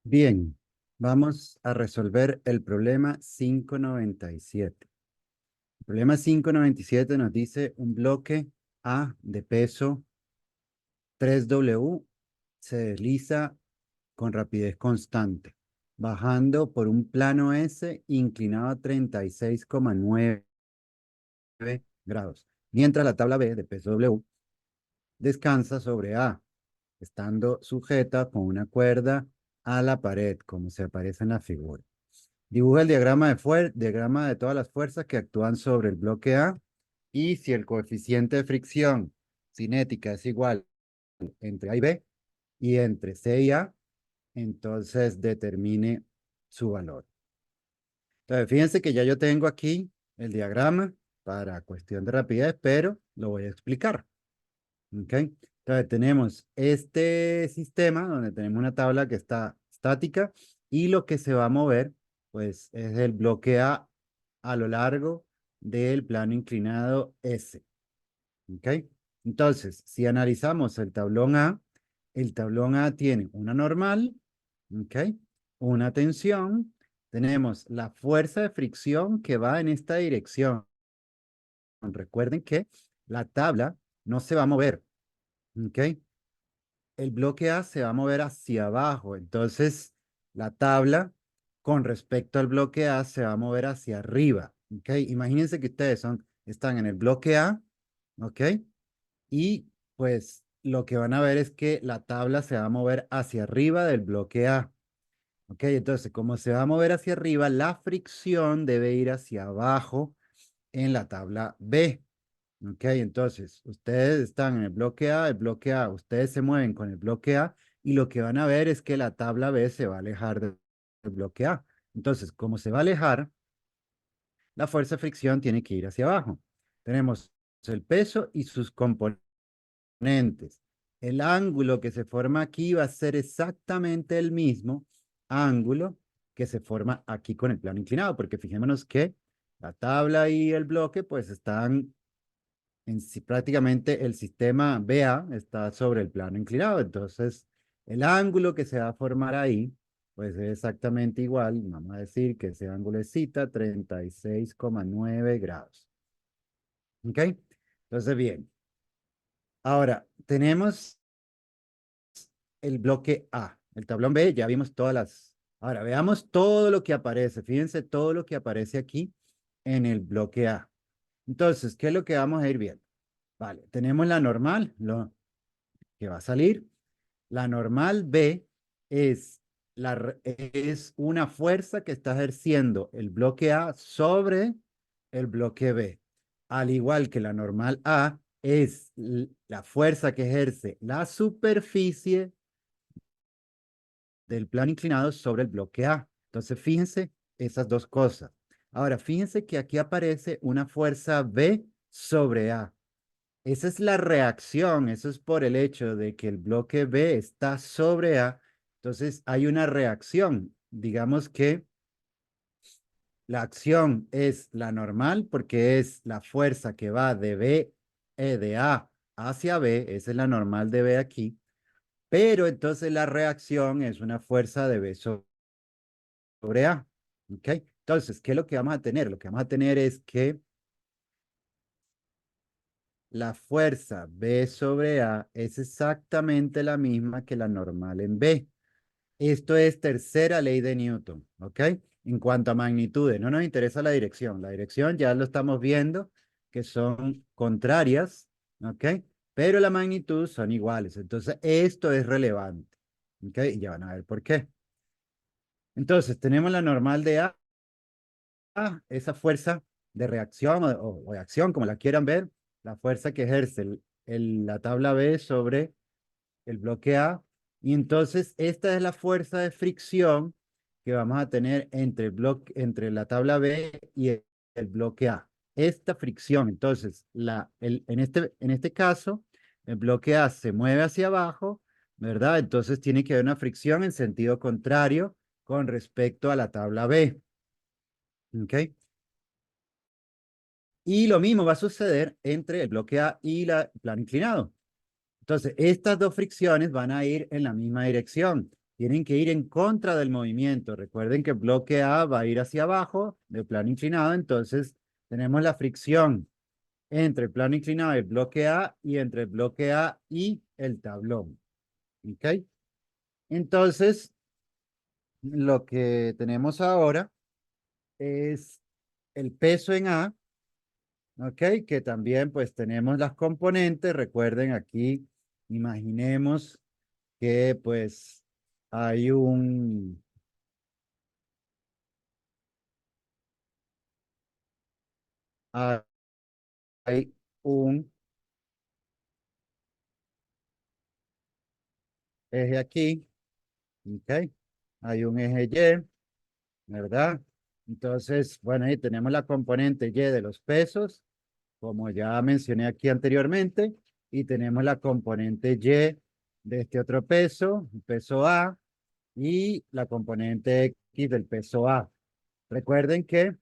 Bien, vamos a resolver el problema 597. El problema 597 nos dice un bloque A de peso 3W se desliza con rapidez constante, bajando por un plano S inclinado a 36,9 grados, mientras la tabla B de peso W descansa sobre A, estando sujeta con una cuerda a la pared, como se aparece en la figura. Dibuja el diagrama de todas las fuerzas que actúan sobre el bloque A y si el coeficiente de fricción cinética es igual entre A y B y entre C y A, entonces determine su valor. Entonces, fíjense que ya yo tengo aquí el diagrama para cuestión de rapidez, pero lo voy a explicar. ¿Ok? Entonces, tenemos este sistema donde tenemos una tabla que está estática y lo que se va a mover, pues, es el bloque A lo largo del plano inclinado S. ¿Ok? Entonces, si analizamos el tablón A tiene una normal, ¿ok? Una tensión, tenemos la fuerza de fricción que va en esta dirección. Recuerden que la tabla no se va a mover, ¿ok? El bloque A se va a mover hacia abajo, entonces la tabla con respecto al bloque A se va a mover hacia arriba, ¿ok? Imagínense que ustedes están en el bloque A, ¿ok? Y pues lo que van a ver es que la tabla se va a mover hacia arriba del bloque A, ¿ok? Entonces, como se va a mover hacia arriba, la fricción debe ir hacia abajo en la tabla B. Ok, entonces, ustedes están en el bloque A, ustedes se mueven con el bloque A y lo que van a ver es que la tabla B se va a alejar del bloque A. Entonces, como se va a alejar, la fuerza de fricción tiene que ir hacia abajo. Tenemos el peso y sus componentes. El ángulo que se forma aquí va a ser exactamente el mismo ángulo que se forma aquí con el plano inclinado, porque fijémonos que la tabla y el bloque pues están en sí, prácticamente el sistema BA está sobre el plano inclinado, entonces el ángulo que se va a formar ahí, pues es exactamente igual, vamos a decir que ese ángulo es zeta, 36,9 grados. ¿Ok? Entonces, bien. Ahora, tenemos el bloque A. El tablón B, ya vimos todas las... Ahora, veamos todo lo que aparece. Fíjense todo lo que aparece aquí en el bloque A. Entonces, ¿qué es lo que vamos a ir viendo? Vale, tenemos la normal, lo que va a salir. La normal B es, es una fuerza que está ejerciendo el bloque A sobre el bloque B. Al igual que la normal A es la fuerza que ejerce la superficie del plano inclinado sobre el bloque A. Entonces, fíjense esas dos cosas. Ahora, fíjense que aquí aparece una fuerza B sobre A. Esa es la reacción, eso es por el hecho de que el bloque B está sobre A, entonces hay una reacción. Digamos que la acción es la normal porque es la fuerza que va de B, de A hacia B, esa es la normal de B aquí, pero entonces la reacción es una fuerza de B sobre A, ¿ok? Entonces, ¿qué es lo que vamos a tener? Lo que vamos a tener es que la fuerza B sobre A es exactamente la misma que la normal en B. Esto es tercera ley de Newton, ¿ok? En cuanto a magnitudes, no nos interesa la dirección. La dirección ya lo estamos viendo, que son contrarias, ¿ok? Pero la magnitud son iguales. Entonces, esto es relevante, ¿ok? Y ya van a ver por qué. Entonces, tenemos la normal de A, esa fuerza de reacción o de acción, como la quieran ver, la fuerza que ejerce la tabla B sobre el bloque A. Y entonces esta es la fuerza de fricción que vamos a tener entre, entre la tabla B y el bloque A. Esta fricción, entonces, en este caso, el bloque A se mueve hacia abajo, ¿verdad? Entonces tiene que haber una fricción en sentido contrario con respecto a la tabla B. ¿Ok? Y lo mismo va a suceder entre el bloque A y el plano inclinado. Entonces, estas dos fricciones van a ir en la misma dirección. tienen que ir en contra del movimiento. Recuerden que el bloque A va a ir hacia abajo, de plano inclinado, entonces tenemos la fricción entre el plano inclinado y el bloque A y entre el bloque A y el tablón. ¿Ok? Entonces, lo que tenemos ahora es el peso en A, ¿ok? Que también pues tenemos las componentes. Recuerden aquí, imaginemos que pues hay hay un eje aquí, ¿ok? Hay un eje Y, ¿verdad? Entonces, bueno, ahí tenemos la componente Y de los pesos, como ya mencioné aquí anteriormente, y tenemos la componente Y de este otro peso, el peso A, y la componente X del peso A. Recuerden que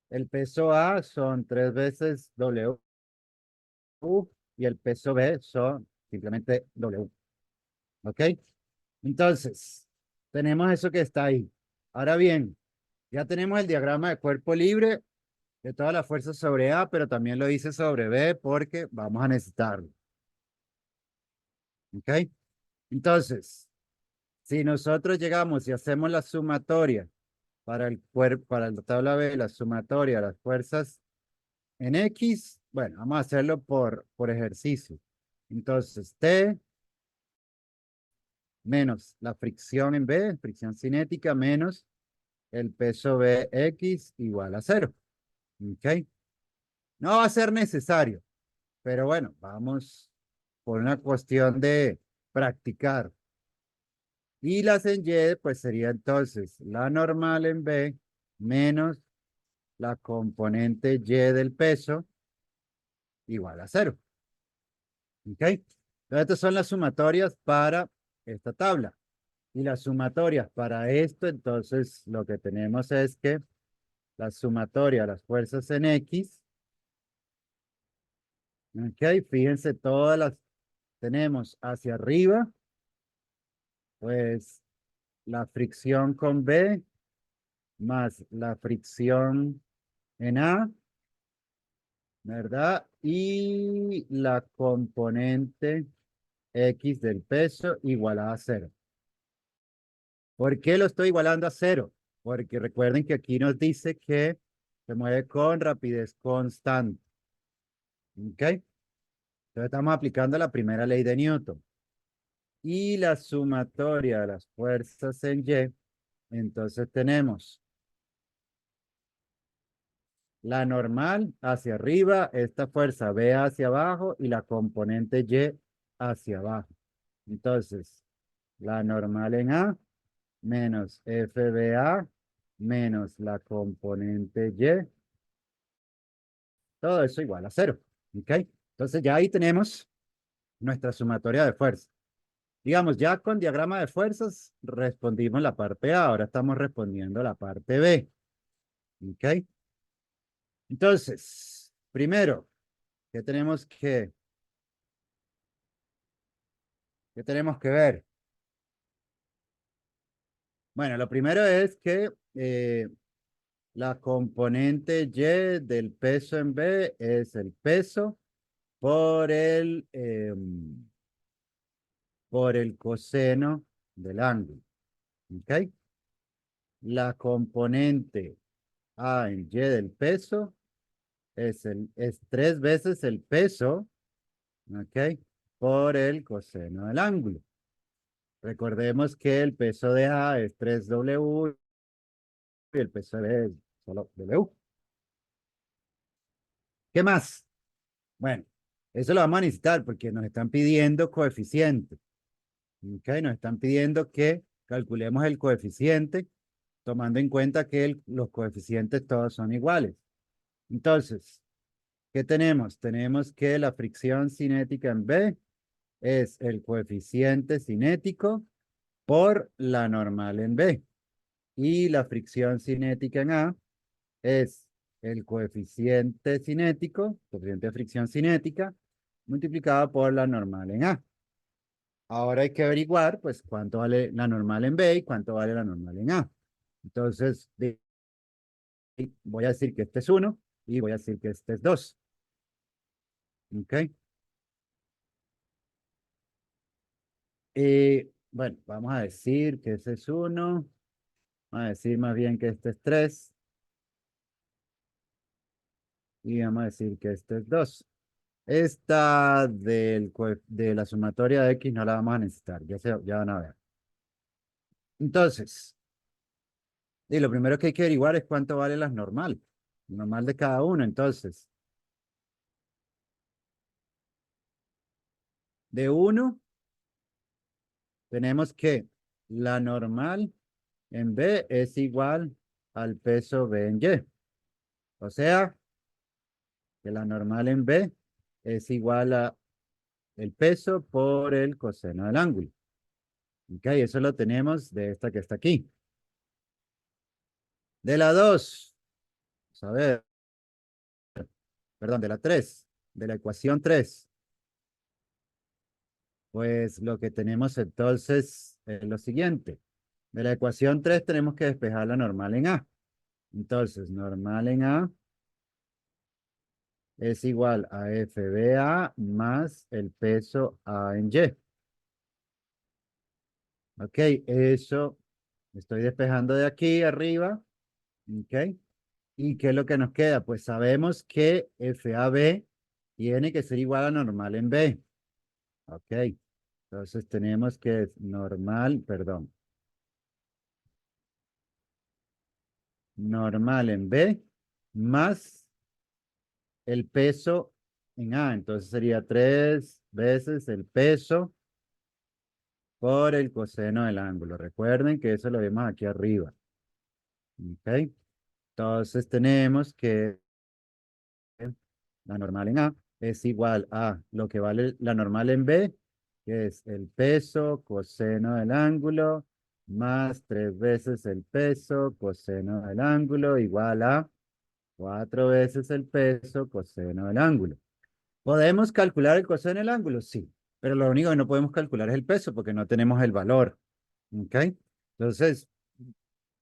el peso A son 3 veces W y el peso B son simplemente W. ¿Ok? Entonces, tenemos eso que está ahí. Ahora bien, ya tenemos el diagrama de cuerpo libre de toda la fuerza sobre A, pero también lo hice sobre B porque vamos a necesitarlo. ¿Ok? Entonces, si nosotros llegamos y hacemos la sumatoria para el cuerpo, para la tabla B, la sumatoria de las fuerzas en X, bueno, vamos a hacerlo por ejercicio. Entonces, T menos la fricción en B, fricción cinética, menos el peso Bx igual a cero. ¿Ok? No va a ser necesario, pero bueno, vamos por una cuestión de practicar. Y las en Y, pues sería entonces la normal en B menos la componente Y del peso igual a cero. ¿Ok? Entonces, estas son las sumatorias para esta tabla. Y las sumatorias para esto, entonces lo que tenemos es que la sumatoria de las fuerzas en X, ¿ok? Fíjense, todas las tenemos hacia arriba, pues la fricción con B más la fricción en A, ¿verdad? Y la componente X del peso igualada a cero. ¿Por qué lo estoy igualando a cero? Porque recuerden que aquí nos dice que se mueve con rapidez constante. ¿Ok? Entonces estamos aplicando la primera ley de Newton. Y la sumatoria de las fuerzas en Y, entonces tenemos la normal hacia arriba, esta fuerza B hacia abajo y la componente Y hacia abajo. Entonces, la normal en A menos FBA menos la componente Y, todo eso igual a cero. ¿Ok? Entonces ya ahí tenemos nuestra sumatoria de fuerzas. Digamos, ya con diagrama de fuerzas respondimos la parte A, ahora estamos respondiendo la parte B. ¿Ok? Entonces, primero, ¿qué qué tenemos que ver? Bueno, lo primero es que la componente Y del peso en B es el peso por por el coseno del ángulo. ¿Ok? La componente A en Y del peso es 3 veces el peso, ¿ok? Por el coseno del ángulo. Recordemos que el peso de A es 3W y el peso de B es solo W. ¿Qué más? Bueno, eso lo vamos a necesitar porque nos están pidiendo coeficientes. ¿Ok? Nos están pidiendo que calculemos el coeficiente tomando en cuenta que los coeficientes todos son iguales. Entonces, ¿qué tenemos? Tenemos que la fricción cinética en B es el coeficiente cinético por la normal en B. Y la fricción cinética en A es el coeficiente cinético, coeficiente de fricción cinética, multiplicado por la normal en A. ahora hay que averiguar, pues, cuánto vale la normal en B y cuánto vale la normal en A. Entonces, voy a decir que este es 1 y voy a decir que este es 2. ¿Ok? Y bueno, vamos a decir que ese es 1. Vamos a decir más bien que este es 3. Y vamos a decir que este es 2. Esta de la sumatoria de X no la vamos a necesitar. Ya van a ver. Entonces, y lo primero que hay que averiguar es cuánto vale las normal. Normal de cada uno. Entonces, de 1 tenemos que la normal en B es igual al peso B en Y. O sea, que la normal en B es igual a el peso por el coseno del ángulo. Ok, eso lo tenemos de esta que está aquí. De la 2, vamos a ver, perdón, de la 3, de la ecuación 3, pues lo que tenemos entonces es lo siguiente. De la ecuación 3 tenemos que despejar la normal en A. Entonces, normal en A es igual a FBA más el peso A en Y. Ok, eso estoy despejando de aquí arriba. Ok, ¿y qué es lo que nos queda? Pues sabemos que FAB tiene que ser igual a normal en B. Ok, entonces tenemos que es normal, perdón, normal en B más el peso en A. Entonces sería 3 veces el peso por el coseno del ángulo. Recuerden que eso lo vemos aquí arriba. Ok, entonces tenemos que la normal en A es igual a lo que vale la normal en B, que es el peso coseno del ángulo, más 3 veces el peso coseno del ángulo, igual a 4 veces el peso coseno del ángulo. ¿Podemos calcular el coseno del ángulo? Sí, pero lo único que no podemos calcular es el peso porque no tenemos el valor. ¿Ok? Entonces,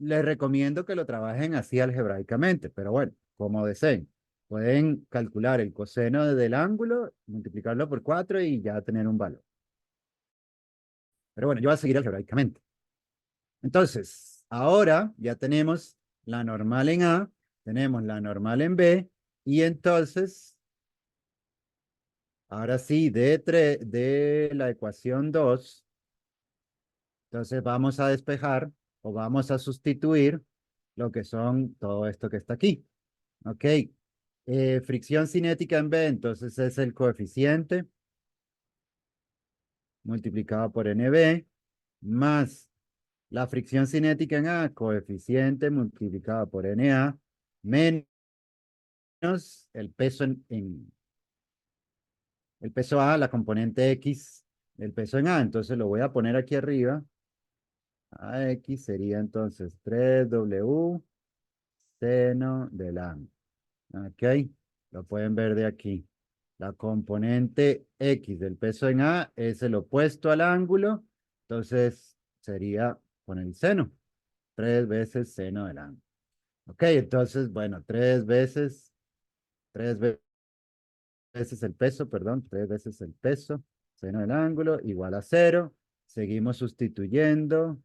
les recomiendo que lo trabajen así algebraicamente, pero bueno, como deseen. Pueden calcular el coseno del ángulo, multiplicarlo por 4 y ya tener un valor. Pero bueno, yo voy a seguir algebraicamente. Entonces, ahora ya tenemos la normal en A, tenemos la normal en B, y entonces, ahora sí, de la ecuación 2, entonces vamos a despejar o vamos a sustituir lo que son todo esto que está aquí. Ok, fricción cinética en B, entonces es el coeficiente multiplicado por NB, más la fricción cinética en A, coeficiente multiplicado por NA, menos el peso el peso A, la componente X, el peso en A. Entonces lo voy a poner aquí arriba. AX sería entonces 3W seno del ángulo. Ok, lo pueden ver de aquí. La componente X del peso en A es el opuesto al ángulo, entonces sería con el seno, 3 veces seno del ángulo. Ok, entonces, bueno, 3 veces el peso, perdón, 3 veces el peso, seno del ángulo, igual a 0. Seguimos sustituyendo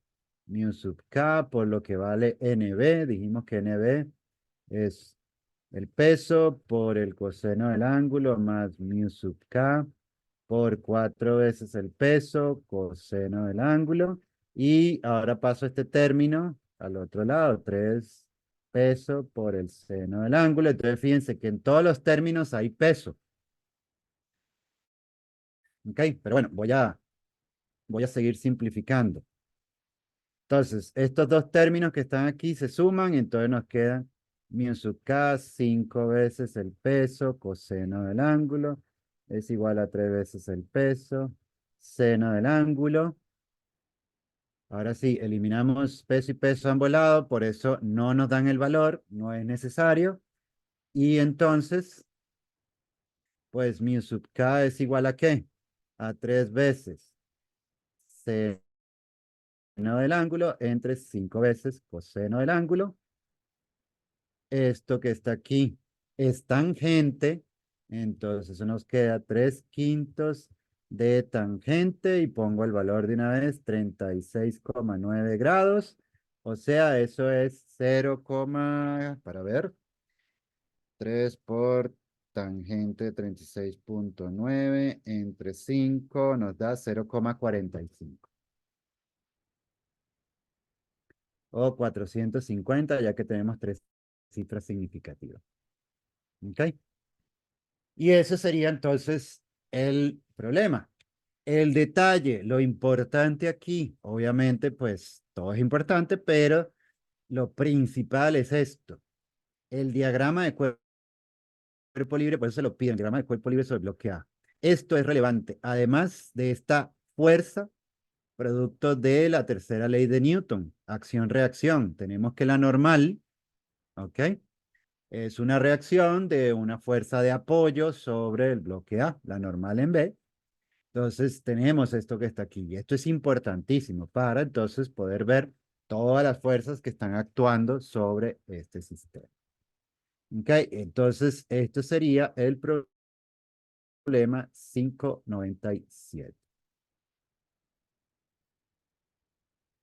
mu sub k por lo que vale NB. Dijimos que NB es el peso por el coseno del ángulo más mu sub k por 4 veces el peso coseno del ángulo. Y ahora paso este término al otro lado, 3 peso por el seno del ángulo. Entonces fíjense que en todos los términos hay peso. ¿Ok? Pero bueno, voy a seguir simplificando. Entonces, estos dos términos que están aquí se suman y entonces nos quedan mu sub k, 5 veces el peso coseno del ángulo, es igual a 3 veces el peso seno del ángulo. Ahora sí, eliminamos peso y peso a ambos lados, por eso no nos dan el valor, no es necesario. Y entonces, pues mu sub k es igual a ¿qué? A 3 veces. seno del ángulo entre 5 veces coseno del ángulo. Esto que está aquí es tangente, entonces eso nos queda 3/5 de tangente y pongo el valor de una vez, 36,9 grados. O sea, eso es 0, para ver, 3 por tangente de 36,9 entre 5 nos da 0,45. O 450, ya que tenemos tres cifras significativas. ¿Ok? Y eso sería entonces el problema. El detalle, lo importante aquí, obviamente, pues todo es importante, pero lo principal es esto. El diagrama de cuerpo libre, por eso se lo piden, el diagrama de cuerpo libre sobre bloque A. Esto es relevante. Además de esta fuerza, producto de la tercera ley de Newton, acción-reacción. Tenemos que la normal, ¿ok? Es una reacción de una fuerza de apoyo sobre el bloque A, la normal en B. Entonces tenemos esto que está aquí y esto es importantísimo para entonces poder ver todas las fuerzas que están actuando sobre este sistema. Ok, entonces esto sería el problema 597.